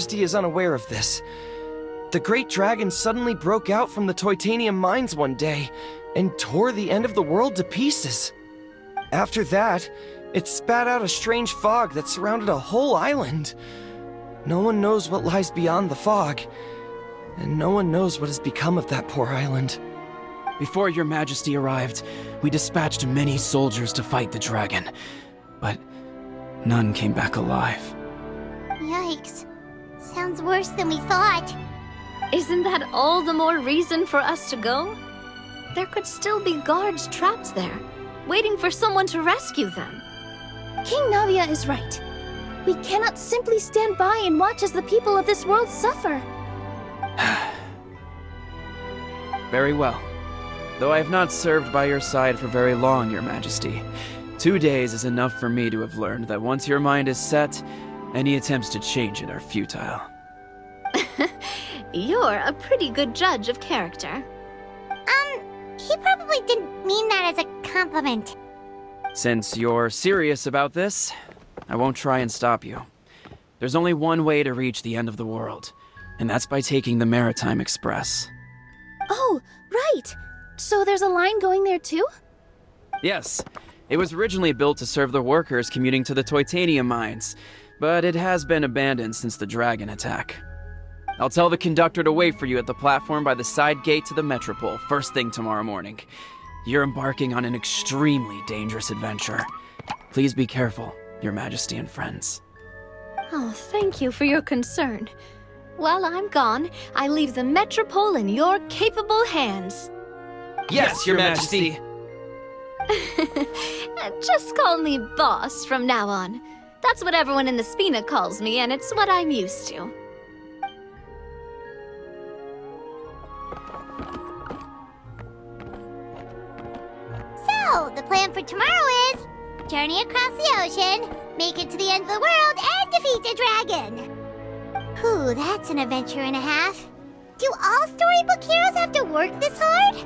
Majesty is unaware of this. The Great Dragon suddenly broke out from the Titanium mines one day and tore the end of the world to pieces. After that, it spat out a strange fog that surrounded a whole island. No one knows what lies beyond the fog, and no one knows what has become of that poor island. Before your Majesty arrived, we dispatched many soldiers to fight the dragon, but none came back alive. Yikes. Sounds worse than we thought. Isn't that all the more reason for us to go? There could still be guards trapped there, waiting for someone to rescue them. King Navia is right. We cannot simply stand by and watch as the people of this world suffer. Very well. Though I have not served by your side for very long, your Majesty. 2 days is enough for me to have learned that once your mind is set, any attempts to change it are futile. You're a pretty good judge of character. He probably didn't mean that as a compliment. Since you're serious about this, I won't try and stop you. There's only one way to reach the end of the world, and that's by taking the Maritime Express. Oh, right! So there's a line going there too? Yes, it was originally built to serve the workers commuting to the Titanium mines, but it has been abandoned since the dragon attack. I'll tell the conductor to wait for you at the platform by the side gate to the Metropole first thing tomorrow morning. You're embarking on an extremely dangerous adventure. Please be careful, Your Majesty and friends. Oh, thank you for your concern. While I'm gone, I leave the Metropole in your capable hands. Yes, Your Majesty! Just call me boss from now on. That's what everyone in the Spina calls me, and it's what I'm used to. So, the plan for tomorrow is journey across the ocean, make it to the end of the world, and defeat a dragon. Whew, that's an adventure and a half. Do all storybook heroes have to work this hard?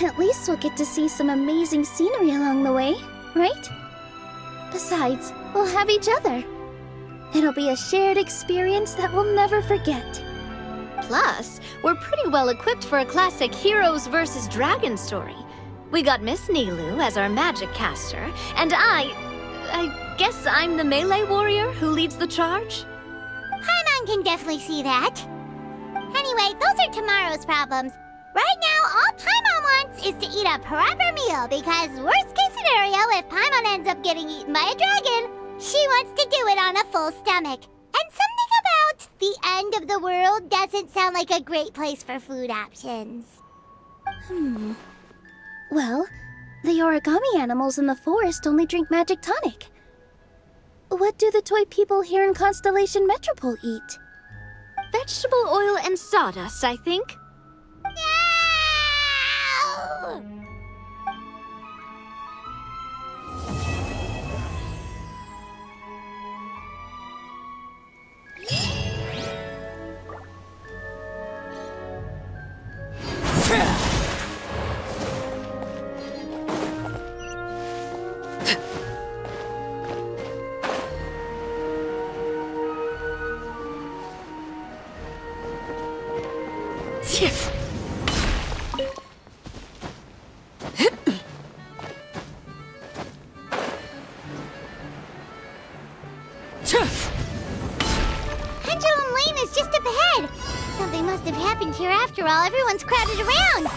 At least we'll get to see some amazing scenery along the way, right? Besides, we'll have each other. It'll be a shared experience that we'll never forget. Plus, we're pretty well equipped for a classic heroes versus dragon story. We got Miss Nilu as our magic caster, and I guess I'm the melee warrior who leads the charge? Paimon can definitely see that. Anyway, those are tomorrow's problems. Right now, all Paimon wants is to eat a proper meal, because worst case scenario, if Paimon ends up getting eaten by a dragon, she wants to do it on a full stomach. And something about the end of the world doesn't sound like a great place for food options. Well, the origami animals in the forest only drink magic tonic. What do the toy people here in Constellation Metropole eat? Vegetable oil and sawdust, I think. No! Pendulum Lane is just up ahead. Something must have happened here after all. Everyone's crowded around.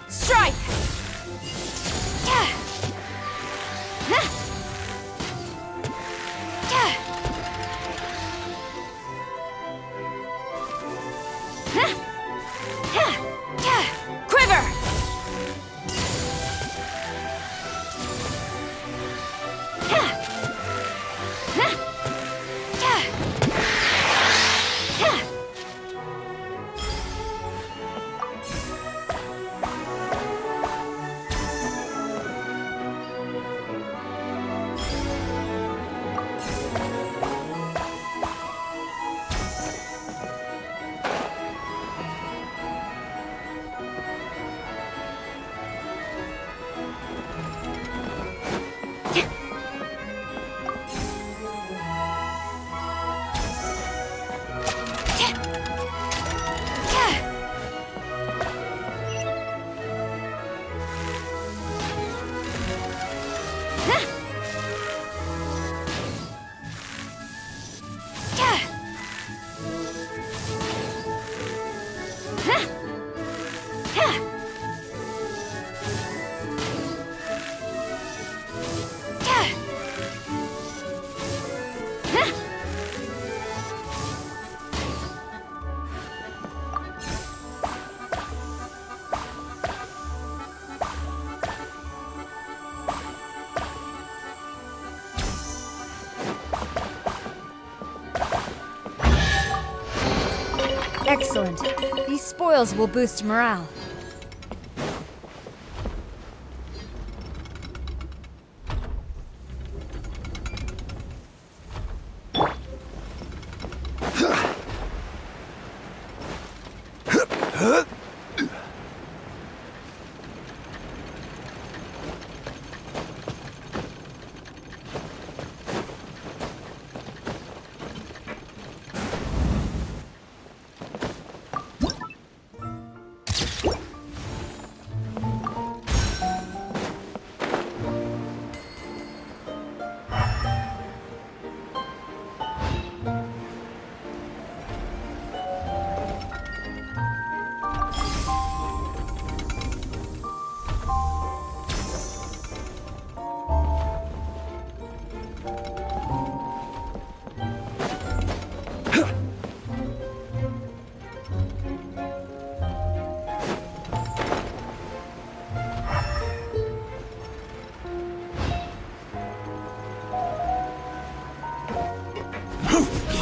Strike! Excellent. These spoils will boost morale.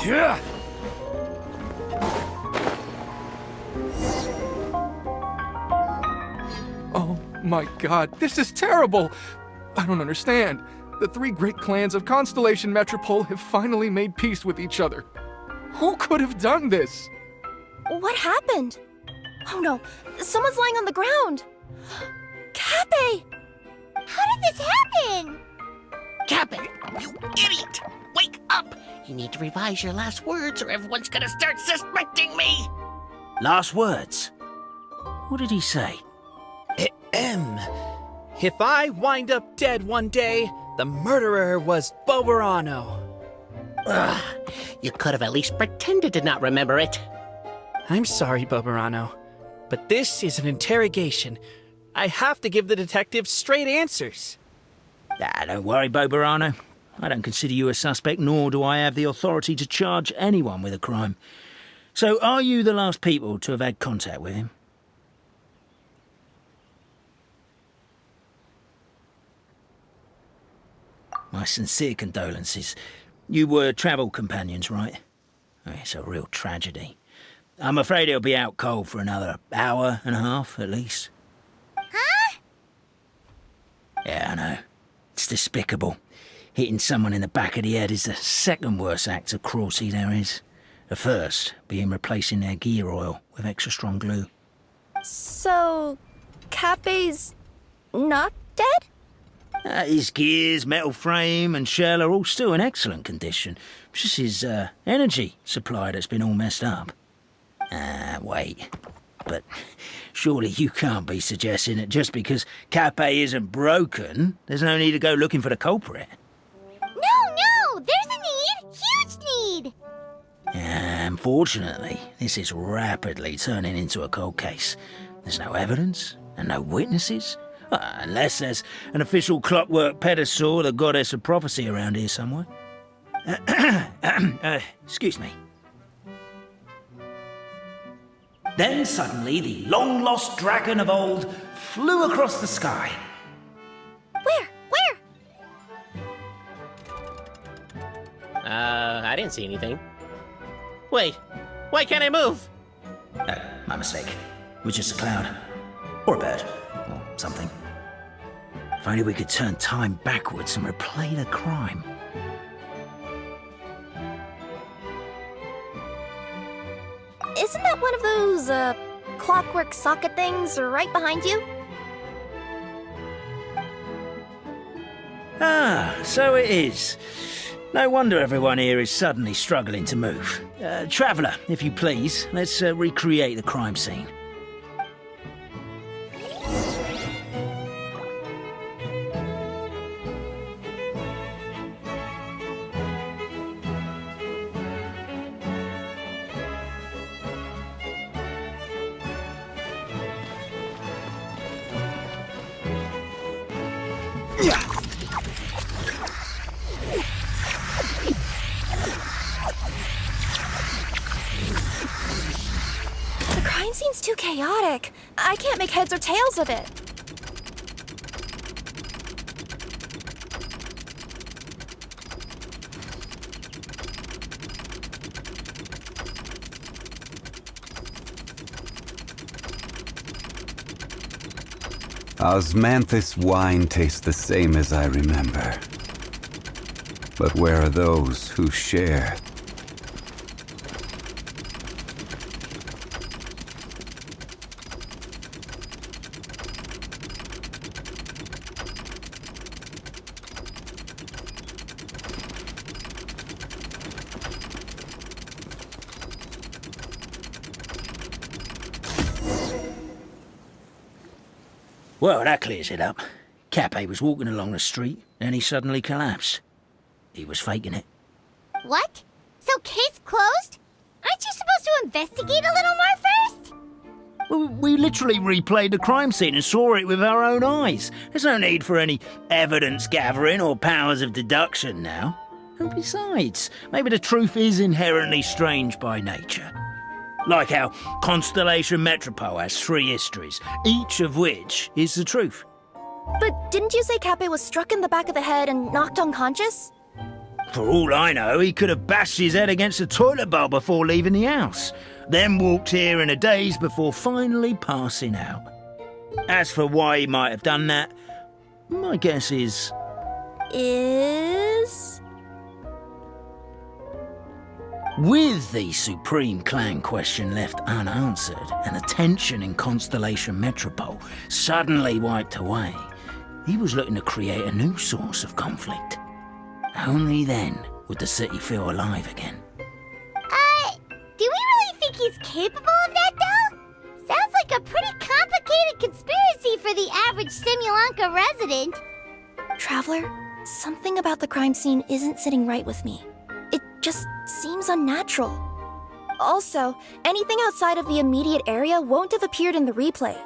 Yeah! Oh my god, this is terrible! I don't understand. The three great clans of Constellation Metropole have finally made peace with each other. Who could have done this? What happened? Oh no, someone's lying on the ground! Cappe! How did this happen? Cappe, you idiot! Wake up! You need to revise your last words or everyone's gonna start suspecting me! Last words? What did he say? If I wind up dead one day, the murderer was Boberano. Ugh, you could have at least pretended to not remember it. I'm sorry, Boberano, but this is an interrogation. I have to give the detectives straight answers. Don't worry, Boberano. I don't consider you a suspect, nor do I have the authority to charge anyone with a crime. So, are you the last people to have had contact with him? My sincere condolences. You were travel companions, right? Oh, it's a real tragedy. I'm afraid he'll be out cold for another hour and a half, at least. Huh? Yeah, I know. It's despicable. Hitting someone in the back of the head is the second worst act of cruelty there is. The first being replacing their gear oil with extra strong glue. So, Cappe's not dead? His gears, metal frame and shell are all still in excellent condition. It's just his energy supply that's been all messed up. Wait. But surely you can't be suggesting that just because Cappe isn't broken, there's no need to go looking for the culprit. No, there's a need! Huge need! Unfortunately, this is rapidly turning into a cold case. There's no evidence and no witnesses. Unless there's an official clockwork pedestal or the goddess of prophecy around here somewhere. Excuse me. Then suddenly the long-lost dragon of old flew across the sky. Where? I didn't see anything. Wait, why can't I move? Oh, my mistake. It was just a cloud. Or a bird. Or something. If only we could turn time backwards and replay the crime. Isn't that one of those, clockwork socket things right behind you? Ah, so it is. No wonder everyone here is suddenly struggling to move. Traveller, if you please, let's recreate the crime scene. The crime scene's too chaotic. I can't make heads or tails of it. Osmanthus wine tastes the same as I remember. But where are those who share? Well, that clears it up. Cappe was walking along the street, and he suddenly collapsed. He was faking it. What? So case closed? Aren't you supposed to investigate a little more first? Well, we literally replayed the crime scene and saw it with our own eyes. There's no need for any evidence gathering or powers of deduction now. And besides, maybe the truth is inherently strange by nature. Like how Constellation Metropole has 3 histories, each of which is the truth. But didn't you say Cappe was struck in the back of the head and knocked unconscious? For all I know, he could have bashed his head against a toilet bowl before leaving the house, then walked here in a daze before finally passing out. As for why he might have done that, my guess is... With the Supreme Clan question left unanswered and the tension in Constellation Metropole suddenly wiped away, he was looking to create a new source of conflict. Only then would the city feel alive again. Do we really think he's capable of that, though? Sounds like a pretty complicated conspiracy for the average Simulanka resident. Traveler, something about the crime scene isn't sitting right with me. It just seems unnatural. Also, anything outside of the immediate area won't have appeared in the replay.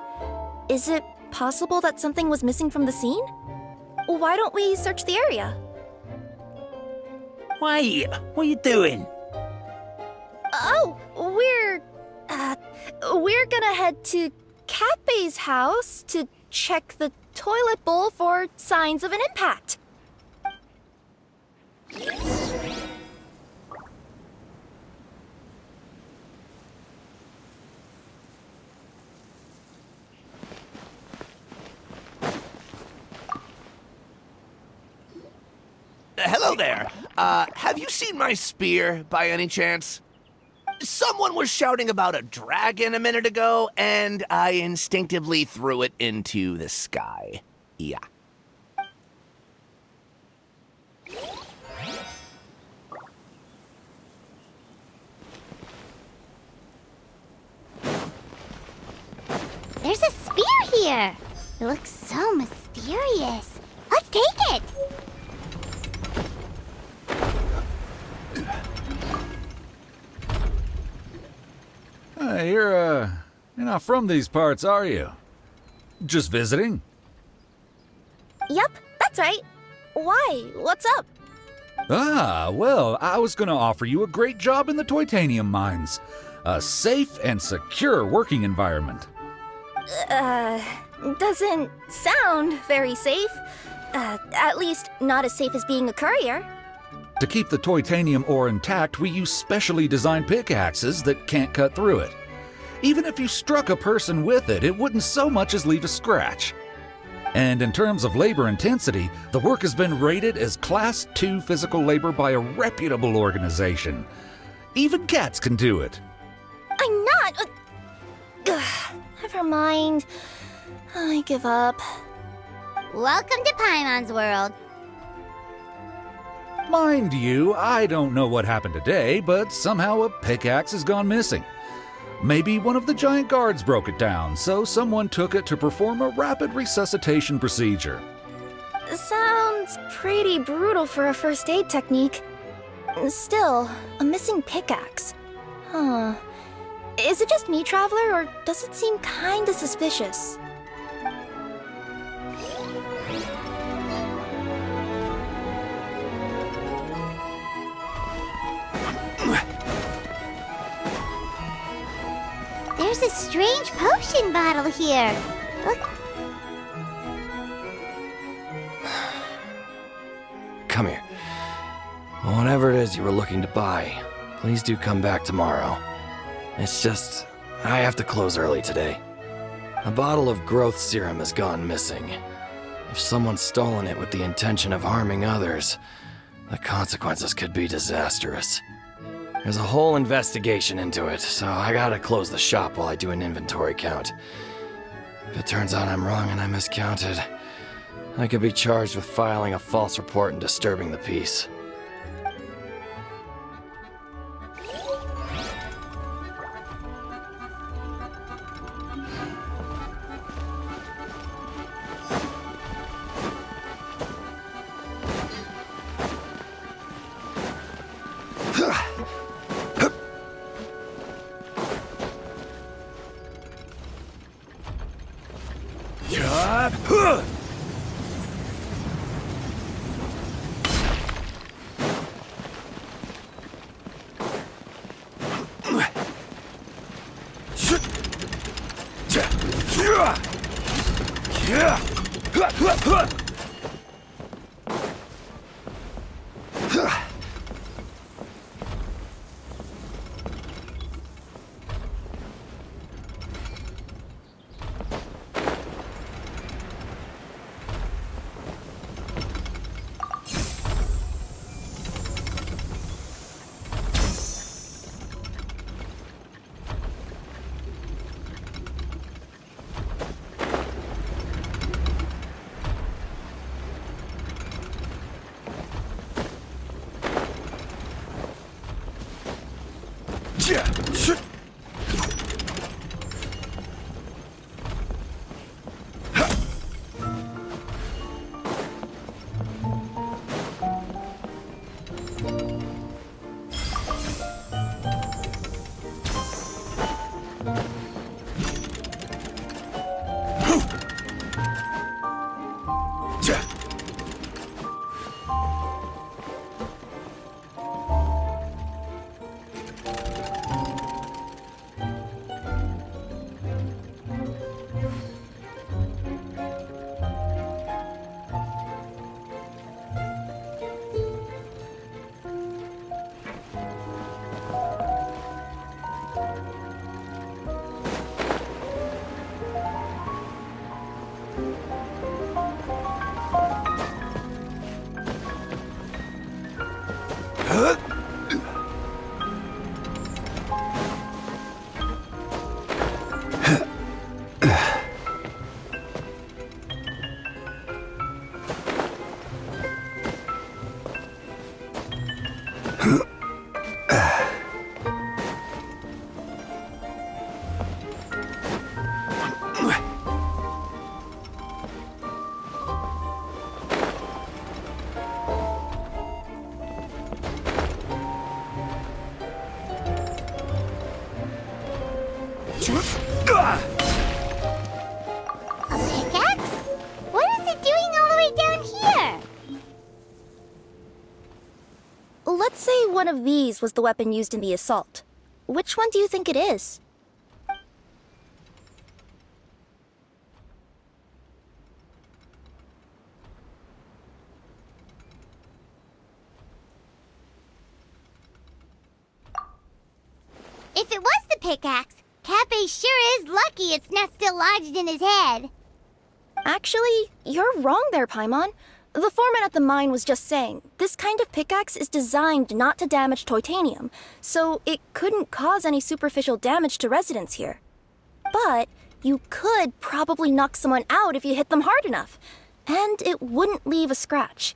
Is it possible that something was missing from the scene? Why don't we search the area? Wait, what are you doing? Oh, we're gonna head to Cappe's house to check the toilet bowl for signs of an impact. Hello there. Have you seen my spear by any chance? Someone was shouting about a dragon a minute ago, and I instinctively threw it into the sky. Yeah. There's a spear here. It looks so mysterious. Let's take it. You're not from these parts, are you? Just visiting? Yep, that's right. Why? What's up? Ah, well, I was gonna offer you a great job in the Titanium mines. A safe and secure working environment. Doesn't sound very safe. At least not as safe as being a courier. To keep the titanium ore intact, we use specially designed pickaxes that can't cut through it. Even if you struck a person with it, it wouldn't so much as leave a scratch. And in terms of labor intensity, the work has been rated as Class 2 physical labor by a reputable organization. Even cats can do it. I'm not... never mind. I give up. Welcome to Paimon's world. Mind you, I don't know what happened today, but somehow a pickaxe has gone missing. Maybe one of the giant guards broke it down, so someone took it to perform a rapid resuscitation procedure. Sounds pretty brutal for a first aid technique. Still, a missing pickaxe. Huh. Is it just me, Traveler, or does it seem kinda suspicious? There's a strange potion bottle here. Look. Come here. Whatever it is you were looking to buy, please do come back tomorrow. It's just, I have to close early today. A bottle of growth serum has gone missing. If someone's stolen it with the intention of harming others, the consequences could be disastrous. There's a whole investigation into it, so I gotta close the shop while I do an inventory count. If it turns out I'm wrong and I miscounted, I could be charged with filing a false report and disturbing the peace. A pickaxe? What is it doing all the way down here? Let's say one of these was the weapon used in the assault. Which one do you think it is? If it was the pickaxe, Cappe sure is lucky it's not still lodged in his head. Actually, you're wrong there, Paimon. The foreman at the mine was just saying, this kind of pickaxe is designed not to damage titanium, so it couldn't cause any superficial damage to residents here. But you could probably knock someone out if you hit them hard enough, and it wouldn't leave a scratch.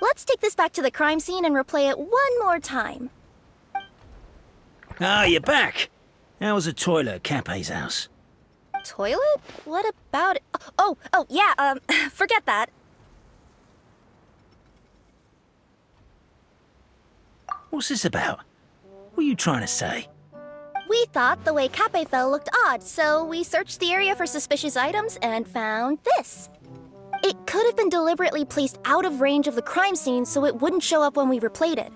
Let's take this back to the crime scene and replay it one more time. Ah, you're back. How was the toilet at Cappe's house? Toilet? What about it? Oh, yeah, forget that. What's this about? What are you trying to say? We thought the way Cappe fell looked odd, so we searched the area for suspicious items and found this. It could have been deliberately placed out of range of the crime scene so it wouldn't show up when we replayed it.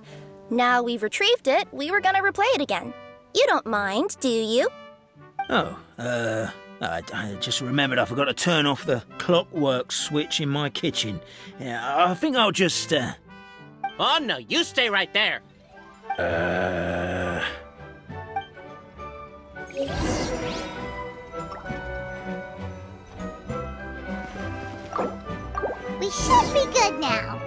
Now we've retrieved it, we were gonna replay it again. You don't mind, do you? Oh, I just remembered I forgot to turn off the clockwork switch in my kitchen. Yeah, I think I'll just, Oh, no, you stay right there. we should be good now.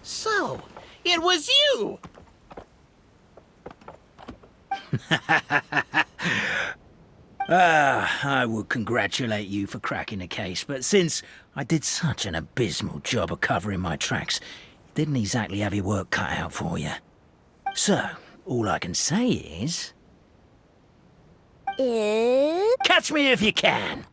So, it was you! I would congratulate you for cracking the case, but since I did such an abysmal job of covering my tracks, it didn't exactly have your work cut out for you. So, all I can say is... catch me if you can!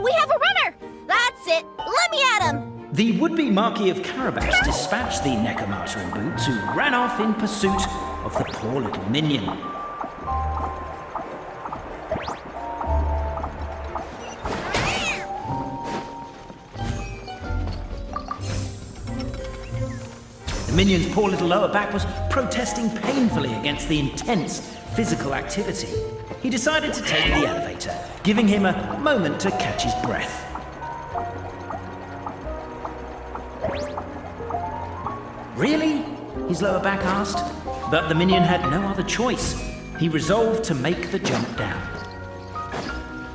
We have a runner! That's it! Let me at him! The would-be Marquis of Carabas dispatched the Necromata in boots, who ran off in pursuit of the poor little minion. The minion's poor little lower back was protesting painfully against the intense physical activity. He decided to take the elevator, giving him a moment to catch his breath. Really? His lower back asked. But the minion had no other choice. He resolved to make the jump down.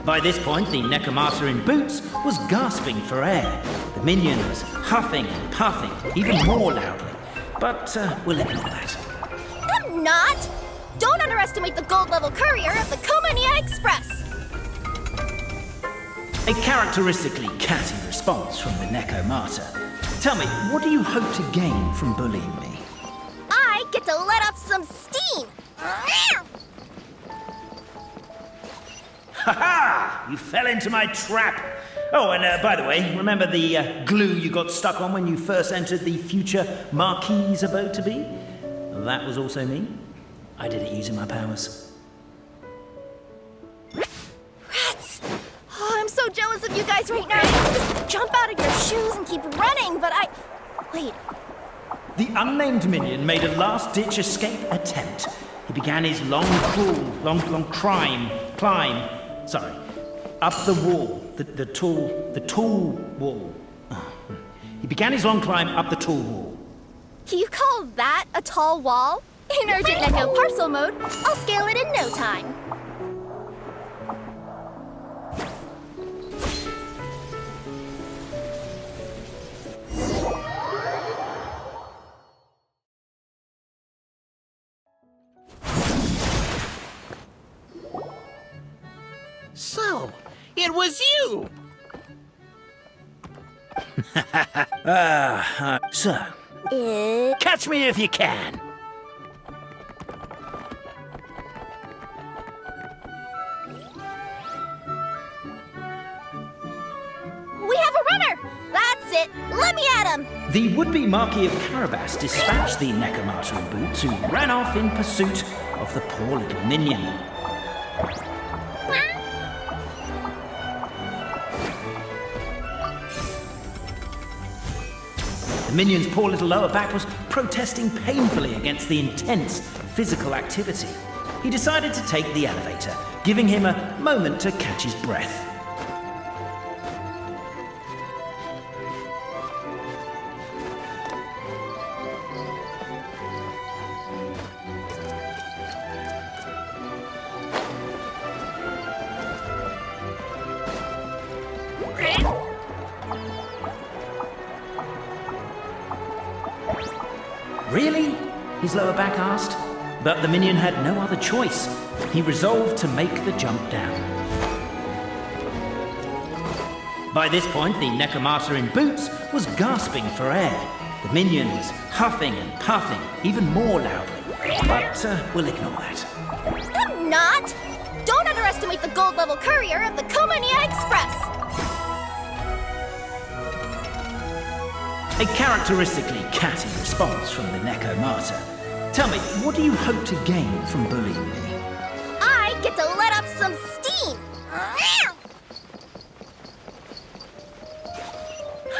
By this point, the Necromata in boots was gasping for air. The minion was huffing and puffing, even more loudly. But we'll ignore that. I'm not! Don't underestimate the gold-level courier of the Komania Express! A characteristically catty response from the Necromata. Tell me, what do you hope to gain from bullying me? I get to let off some steam! Ha-ha! You fell into my trap! Oh, and by the way, remember the glue you got stuck on when you first entered the future Marquis' abode-to-be? That was also me. I did it using my powers. Rats! Oh, I'm so jealous of you guys right now. Just jump out of your shoes and keep running, but Wait. The unnamed minion made a last-ditch escape attempt. He began his long climb, up the wall, the tall wall. He began his long climb up the tall wall. You call that a tall wall? In urgent Neko parcel mode, I'll scale it in no time. So, it was you! So, catch me if you can! We have a runner! That's it! Let me at him! The would-be Marquis of Carabas dispatched the Necromata in boots, who ran off in pursuit of the poor little minion. The minion's poor little lower back was protesting painfully against the intense physical activity. he decided to take the elevator, giving him a moment to catch his breath. Really? His lower back asked. But the minion had no other choice. He resolved to make the jump down. By this point, the Necromata in boots was gasping for air. The minion was huffing and puffing, even more loudly. But we'll ignore that. I'm not! Don't underestimate the gold-level courier of the Komania Express! A characteristically catty response from the Necromata. Tell me, what do you hope to gain from bullying me? I get to let off some steam!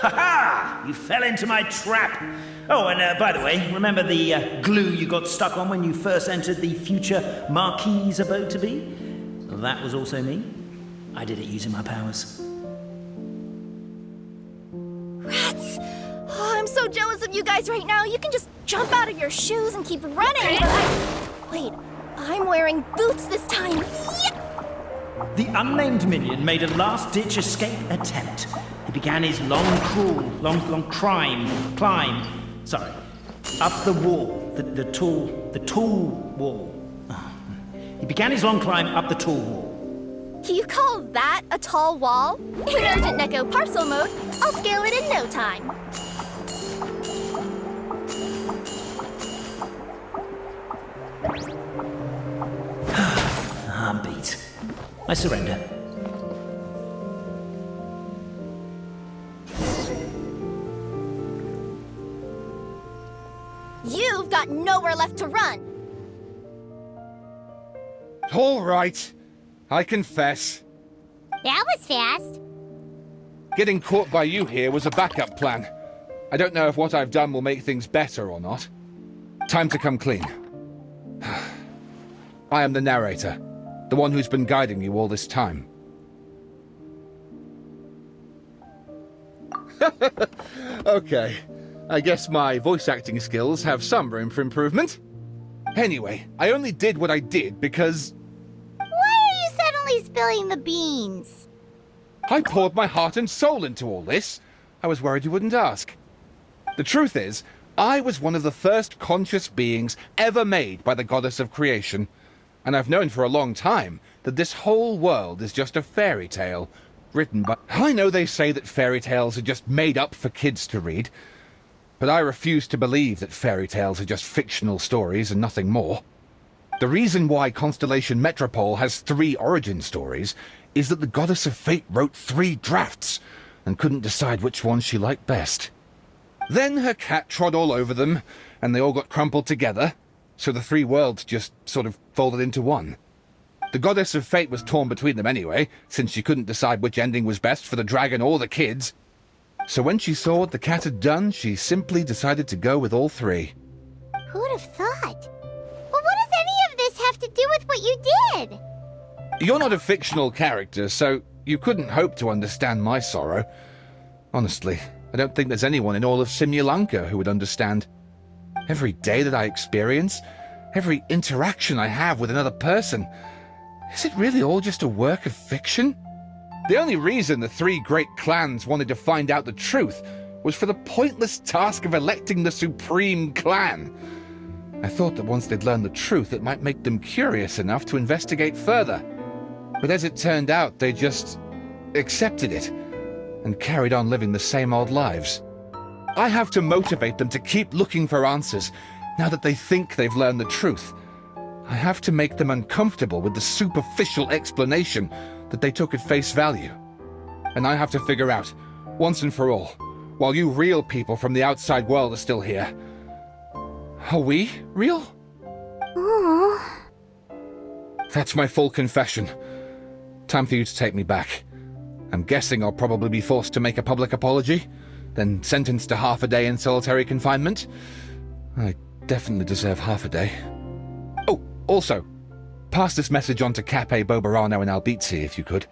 Ha-ha! You fell into my trap! Oh, and by the way, remember the glue you got stuck on when you first entered the future Marquis's abode to be? Well, that was also me. I did it using my powers. Rats! Oh, I'm so jealous of you guys right now. You can just jump out of your shoes and keep running, but Wait, I'm wearing boots this time. Yep. The unnamed minion made a last-ditch escape attempt. He began his long climb, up the wall, the tall wall. He began his long climb up the tall wall. You call that a tall wall? In urgent Neko parcel mode, I'll scale it in no time. I'm beat. I surrender. You've got nowhere left to run. All right. I confess. That was fast. Getting caught by you here was a backup plan. I don't know if what I've done will make things better or not. Time to come clean. I am the narrator, the one who's been guiding you all this time. Okay, I guess my voice acting skills have some room for improvement. Anyway, I only did what I did because... Why are you suddenly spilling the beans? I poured my heart and soul into all this. I was worried you wouldn't ask. The truth is, I was one of the first conscious beings ever made by the goddess of creation. And I've known for a long time that this whole world is just a fairy tale, written by... I know they say that fairy tales are just made up for kids to read, but I refuse to believe that fairy tales are just fictional stories and nothing more. The reason why Constellation Metropole has 3 origin stories is that the Goddess of Fate wrote 3 drafts and couldn't decide which one she liked best. Then her cat trod all over them, and they all got crumpled together, so the 3 worlds just sort of folded into one. The Goddess of Fate was torn between them anyway, since she couldn't decide which ending was best for the dragon or the kids. So when she saw what the cat had done, she simply decided to go with all 3. Who'd have thought? But what does any of this have to do with what you did? You're not a fictional character, so you couldn't hope to understand my sorrow. Honestly, I don't think there's anyone in all of Simulanka who would understand. Every day that I experience, every interaction I have with another person, is it really all just a work of fiction? The only reason the 3 great clans wanted to find out the truth was for the pointless task of electing the supreme clan. I thought that once they'd learned the truth, it might make them curious enough to investigate further. But as it turned out, they just accepted it and carried on living the same old lives. I have to motivate them to keep looking for answers now that they think they've learned the truth. I have to make them uncomfortable with the superficial explanation that they took at face value. And I have to figure out, once and for all, while you real people from the outside world are still here, are we real? Aww. That's my full confession. Time for you to take me back. I'm guessing I'll probably be forced to make a public apology, then sentenced to half a day in solitary confinement. I definitely deserve half a day. Oh, also, Pass this message on to Cape, Bobarano, and Albizzi, if you could.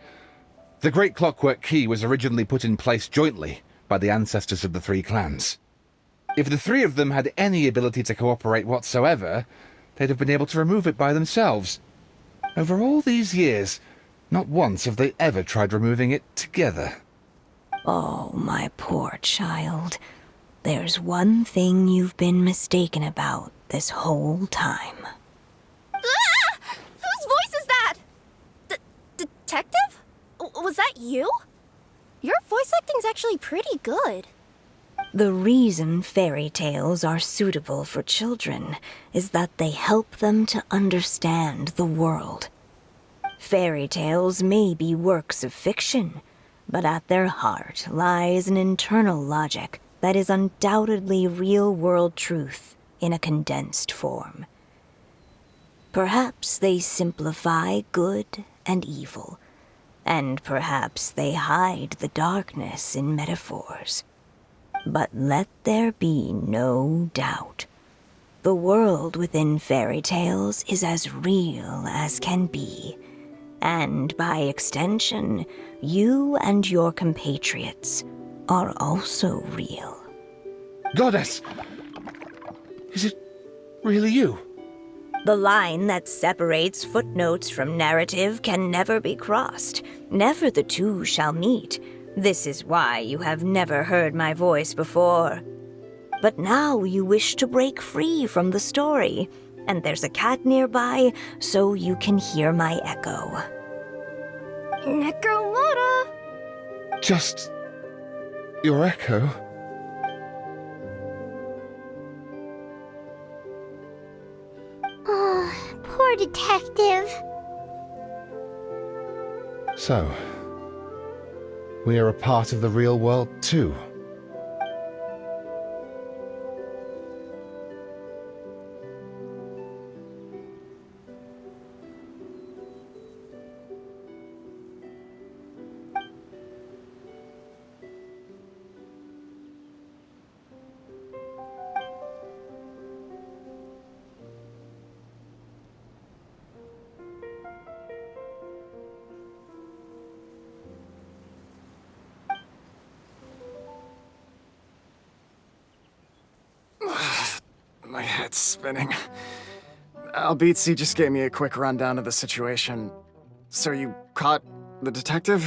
The Great Clockwork Key was originally put in place jointly by the ancestors of the three clans. If the three of them had any ability to cooperate whatsoever, they'd have been able to remove it by themselves. Over all these years, not once have they ever tried removing it together. Oh, my poor child. There's one thing you've been mistaken about this whole time. Ah! Whose voice is that? Detective? Was that you? Your voice acting's actually pretty good. The reason fairy tales are suitable for children is that they help them to understand the world. Fairy tales may be works of fiction, but at their heart lies an internal logic that is undoubtedly real-world truth in a condensed form. Perhaps they simplify good and evil, and perhaps they hide the darkness in metaphors. But let there be no doubt. The world within fairy tales is as real as can be. And by extension, you and your compatriots are also real. Goddess! Is it really you? The line that separates footnotes from narrative can never be crossed. Never the two shall meet. This is why you have never heard my voice before. But now you wish to break free from the story, and there's a cat nearby, so you can hear my echo. Necromora! Just... your echo? Oh, poor detective. So, we are a part of the real world too. My head's spinning. Albizzi just gave me a quick rundown of the situation. So you caught the detective?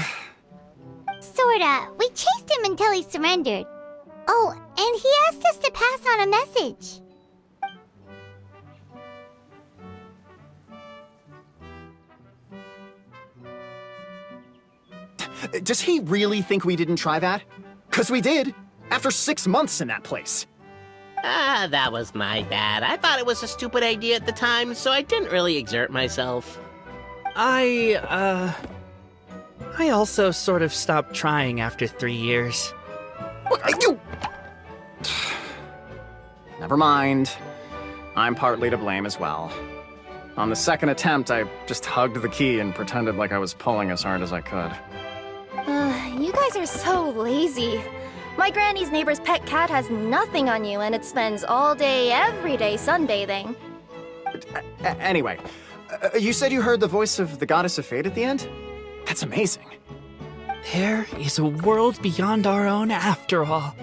Sorta. We chased him until he surrendered. Oh, and he asked us to pass on a message. Does he really think we didn't try that? 'Cause we did! After 6 months in that place! Ah, that was my bad. I thought it was a stupid idea at the time, so I didn't really exert myself. I also sort of stopped trying after 3 years. Look, you... Never mind. I'm partly to blame as well. On the second attempt, I just hugged the key and pretended like I was pulling as hard as I could. You guys are so lazy. My granny's neighbor's pet cat has nothing on you, and it spends all day, every day sunbathing. Anyway, you said you heard the voice of the Goddess of Fate at the end? That's amazing. There is a world beyond our own after all.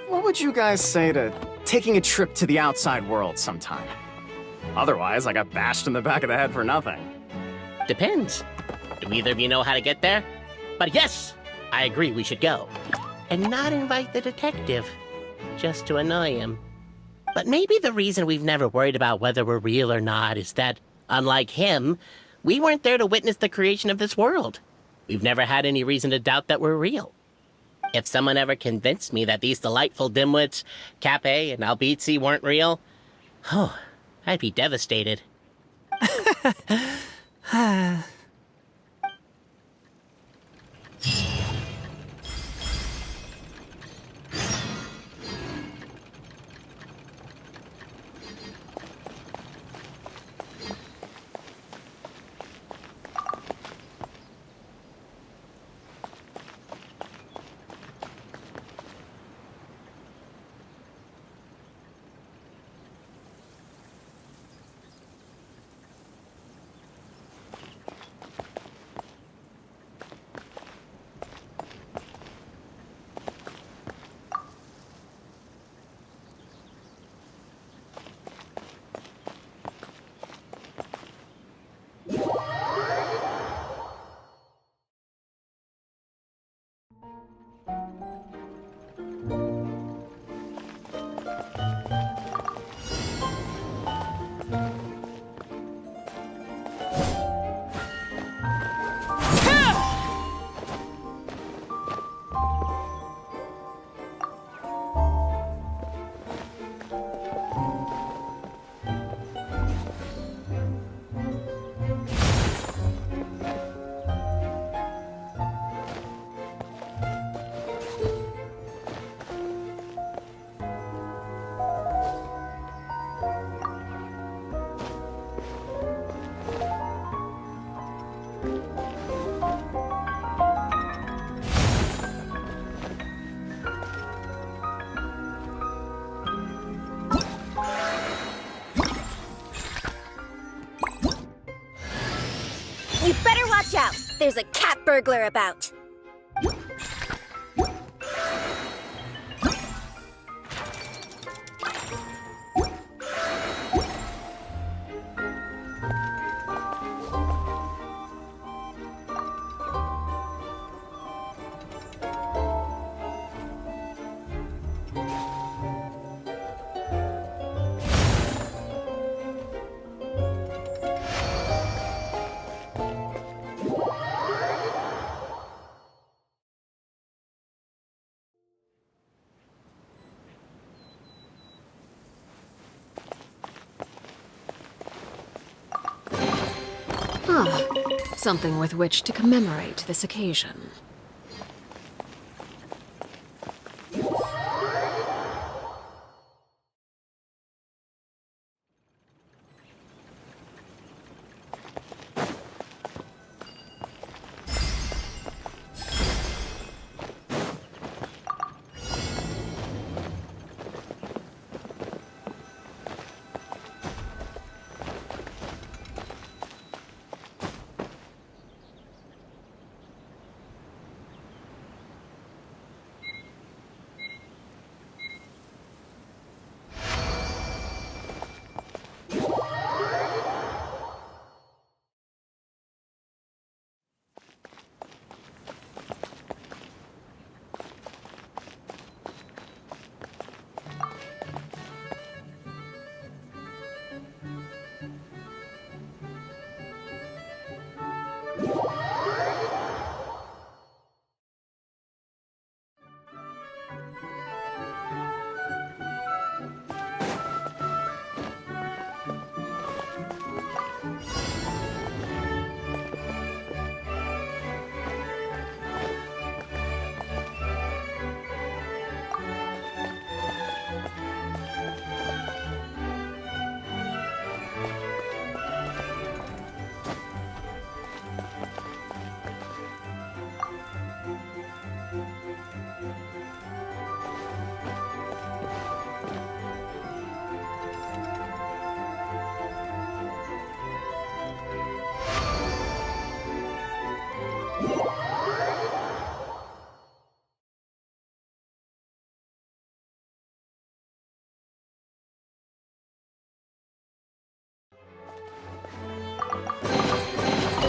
What would you guys say to taking a trip to the outside world sometime? Otherwise, I got bashed in the back of the head for nothing. Depends. Do either of you know how to get there? But yes, I agree we should go. And not invite the detective, just to annoy him. But maybe the reason we've never worried about whether we're real or not is that, unlike him, we weren't there to witness the creation of this world. We've never had any reason to doubt that we're real. If someone ever convinced me that these delightful dimwits, Cape and Albizzi, weren't real, oh, I'd be devastated. There's a cat burglar about. Something with which to commemorate this occasion.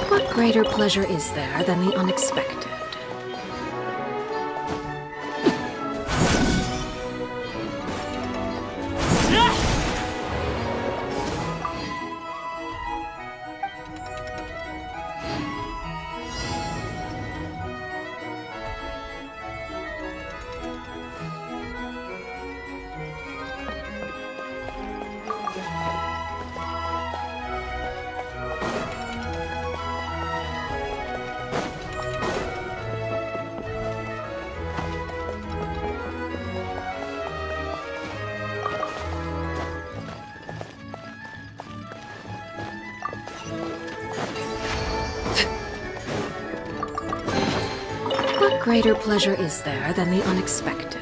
What greater pleasure is there than the unexpected? What greater pleasure is there than the unexpected?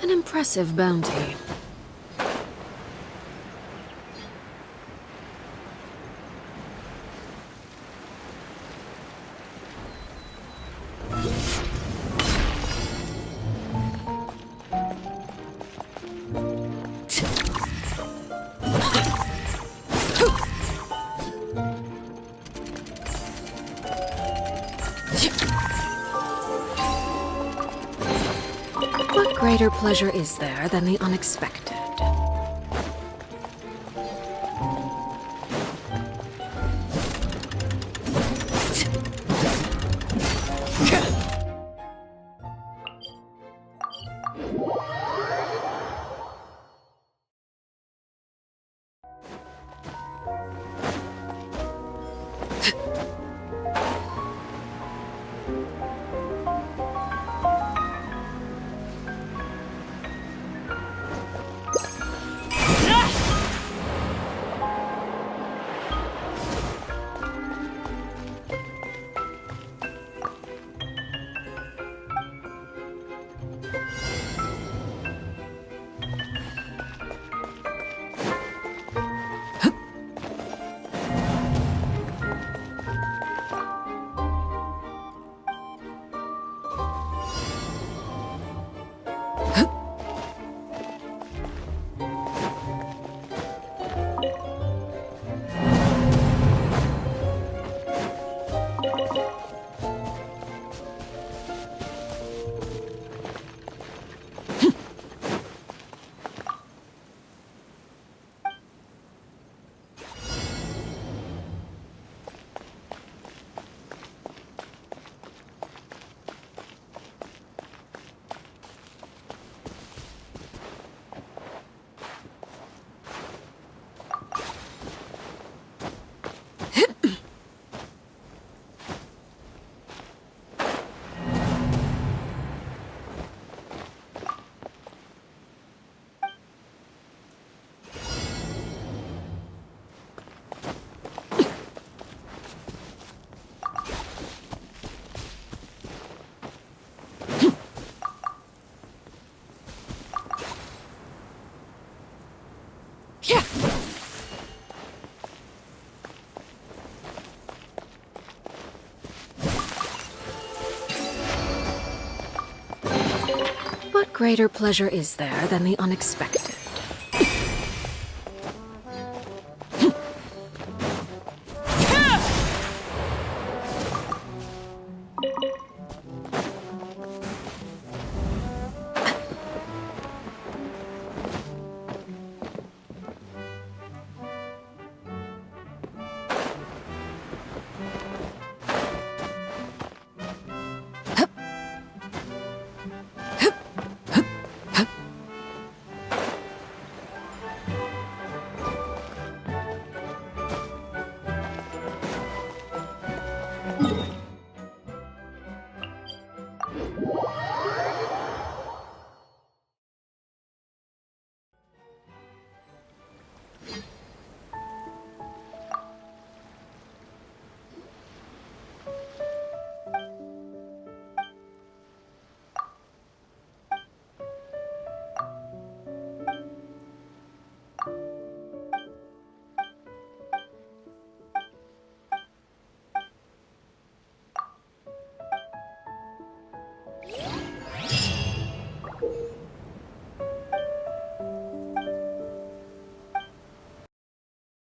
An impressive bounty. greater pleasure is there than the unexpected? What greater pleasure is there than the unexpected?